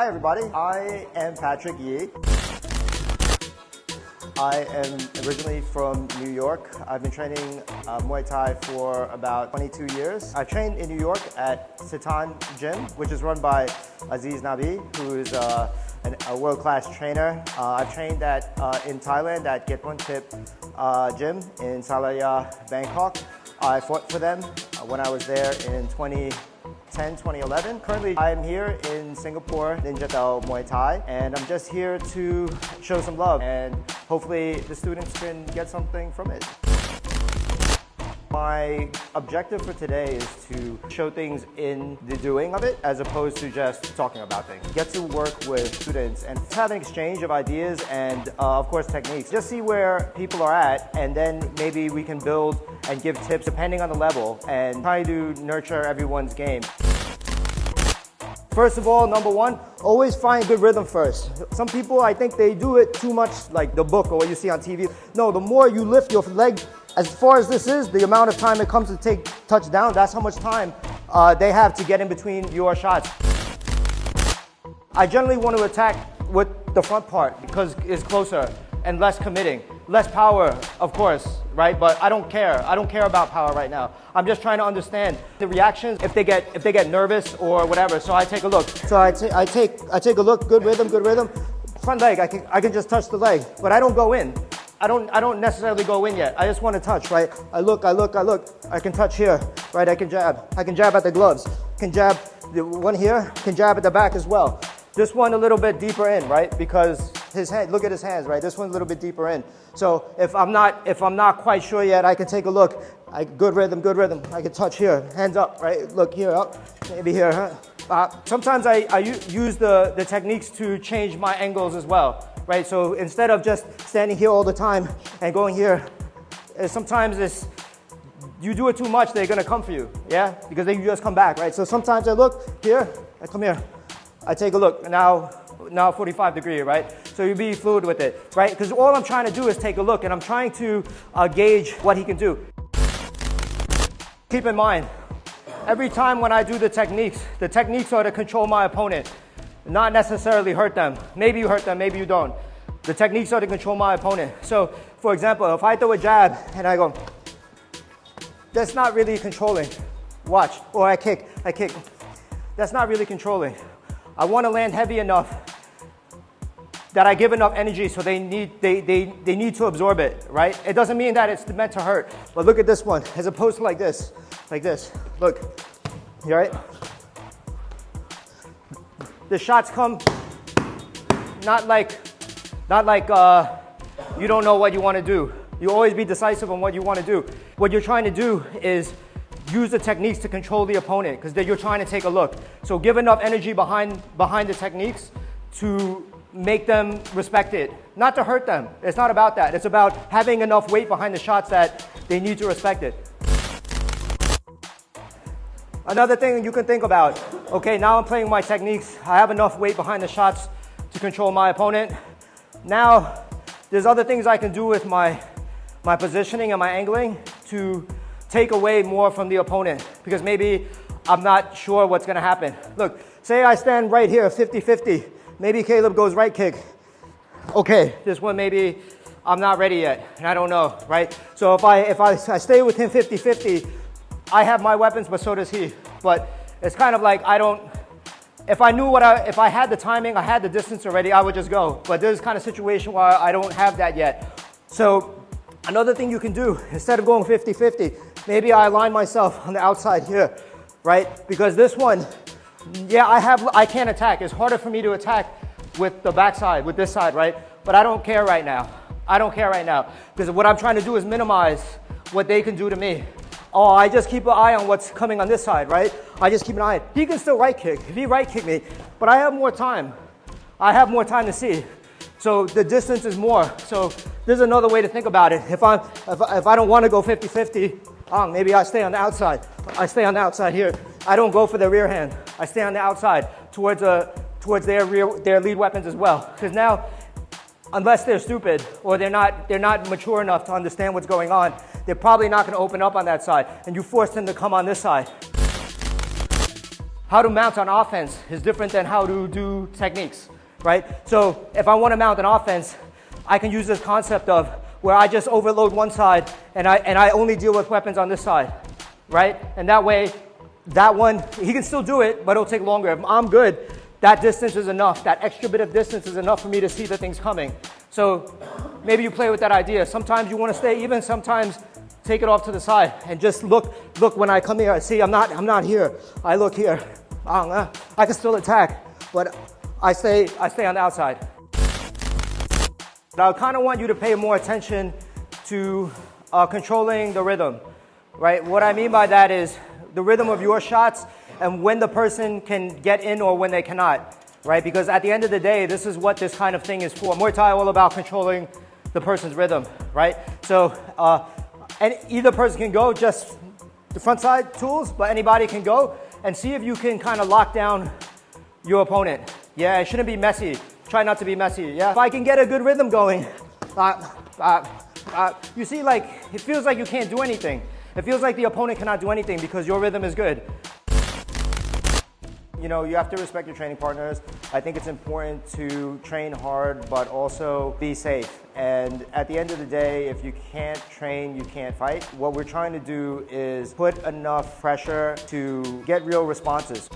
Hi everybody, I am Patrick Yi. I am originally from New York. I've been training Muay Thai for about 22 years. I've trained in New York at Sitan Gym, which is run by Aziz Nabi, who is a world-class trainer. I've trained in Thailand at Get1 Tip Gym in Salaya, Bangkok. I fought for them when I was there in 2010, 2011. Currently, I'm here in Singapore, Ninjadtao MuayThai, and I'm just here to show some love, and hopefully the students can get something from it. My objective for today is to show things in the doing of it as opposed to just talking about things. Get to work with students and have an exchange of ideas and of course techniques. Just see where people are at, and then maybe we can build and give tips depending on the level and try to nurture everyone's game. First of all, number one, always find good rhythm first. Some people, I think they do it too much like the book or what you see on TV. No, the more you lift your leg, as far as this is, the amount of time it comes to touch down, that's how much time they have to get in between your shots. I generally want to attack with the front part because it's closer and less committing. Less power, of course, right? But I don't care. I don't care about power right now. I'm just trying to understand the reactions if they get nervous or whatever. So I take a look. So I take a look. Good rhythm. Front leg. I can just touch the leg, but I don't go in. I don't necessarily go in yet. I just want to touch, right? I look. I can touch here, right? I can jab at the gloves. Can jab the one here. Can jab at the back as well. This one a little bit deeper in, right? Because his hand, look at his hands, right? This one's a little bit deeper in. So if I'm not quite sure yet, I can take a look. Good rhythm. I can touch here, hands up, right? Look here, up, maybe here, huh? Sometimes I use the techniques to change my angles as well, right? So instead of just standing here all the time and going here, sometimes you do it too much, they're gonna come for you, yeah? Because then you just come back, right? So sometimes I look here, I come here. I take a look, now 45 degree, right? So you be fluid with it, right? Because all I'm trying to do is take a look, and I'm trying to gauge what he can do. Keep in mind, every time when I do the techniques are to control my opponent, not necessarily hurt them. Maybe you hurt them, maybe you don't. The techniques are to control my opponent. So, for example, if I throw a jab and I go, that's not really controlling. Watch, or I kick. That's not really controlling. I want to land heavy enough that I give enough energy so they need to absorb it, right? It doesn't mean that it's meant to hurt, but look at this one, as opposed to like this. Look, you all right? The shots come not like you don't know what you want to do. You always be decisive on what you want to do. What you're trying to do is use the techniques to control the opponent, because then you're trying to take a look. So give enough energy behind the techniques to make them respect it. Not to hurt them. It's not about that. It's about having enough weight behind the shots that they need to respect it. Another thing you can think about, okay, now I'm playing my techniques. I have enough weight behind the shots to control my opponent. Now, there's other things I can do with my positioning and my angling to take away more from the opponent, because maybe I'm not sure what's going to happen. Look, say I stand right here 50-50. Maybe Caleb goes right kick. Okay, this one maybe I'm not ready yet, and I don't know, right? So if I stay with him 50-50, I have my weapons, but so does he. But it's kind of like if I had the timing, I had the distance already, I would just go. But there's kind of situation where I don't have that yet. So another thing you can do, instead of going 50-50, maybe I align myself on the outside here, right? Because this one, yeah, I can't attack. It's harder for me to attack with the backside, with this side, right? But I don't care right now. Because what I'm trying to do is minimize what they can do to me. Oh, I just keep an eye on what's coming on this side, right? I just keep an eye. He can still right kick. If he right kick me, but I have more time. I have more time to see. So the distance is more. So there's another way to think about it. If I don't want to go 50-50, maybe I stay on the outside. I stay on the outside here. I don't go for the rear hand. I stay on the outside towards their lead weapons as well. Because now, unless they're stupid or they're not mature enough to understand what's going on, they're probably not going to open up on that side, and you force them to come on this side. how to mount on offense is different than how to do techniques, right? So if I want to mount an offense, I can use this concept of where I just overload one side and I only deal with weapons on this side, right? And that way, that one, he can still do it, but it'll take longer. If I'm good, that distance is enough. That extra bit of distance is enough for me to see the things coming. So maybe you play with that idea. Sometimes you want to stay even, sometimes take it off to the side and just look when I come here. See, I'm not here. I look here. I can still attack, but I stay on the outside. Now, I kind of want you to pay more attention to controlling the rhythm, right? What I mean by that is the rhythm of your shots and when the person can get in or when they cannot, right? Because at the end of the day, this is what this kind of thing is for. Muay Thai all about controlling the person's rhythm, right? So, and either person can go just the front side tools, but anybody can go and see if you can kind of lock down your opponent. Yeah, it shouldn't be messy. Try not to be messy, yeah? If I can get a good rhythm going, you see, like, it feels like you can't do anything. It feels like the opponent cannot do anything because your rhythm is good. You know, you have to respect your training partners. I think it's important to train hard, but also be safe. And at the end of the day, if you can't train, you can't fight. What we're trying to do is put enough pressure to get real responses.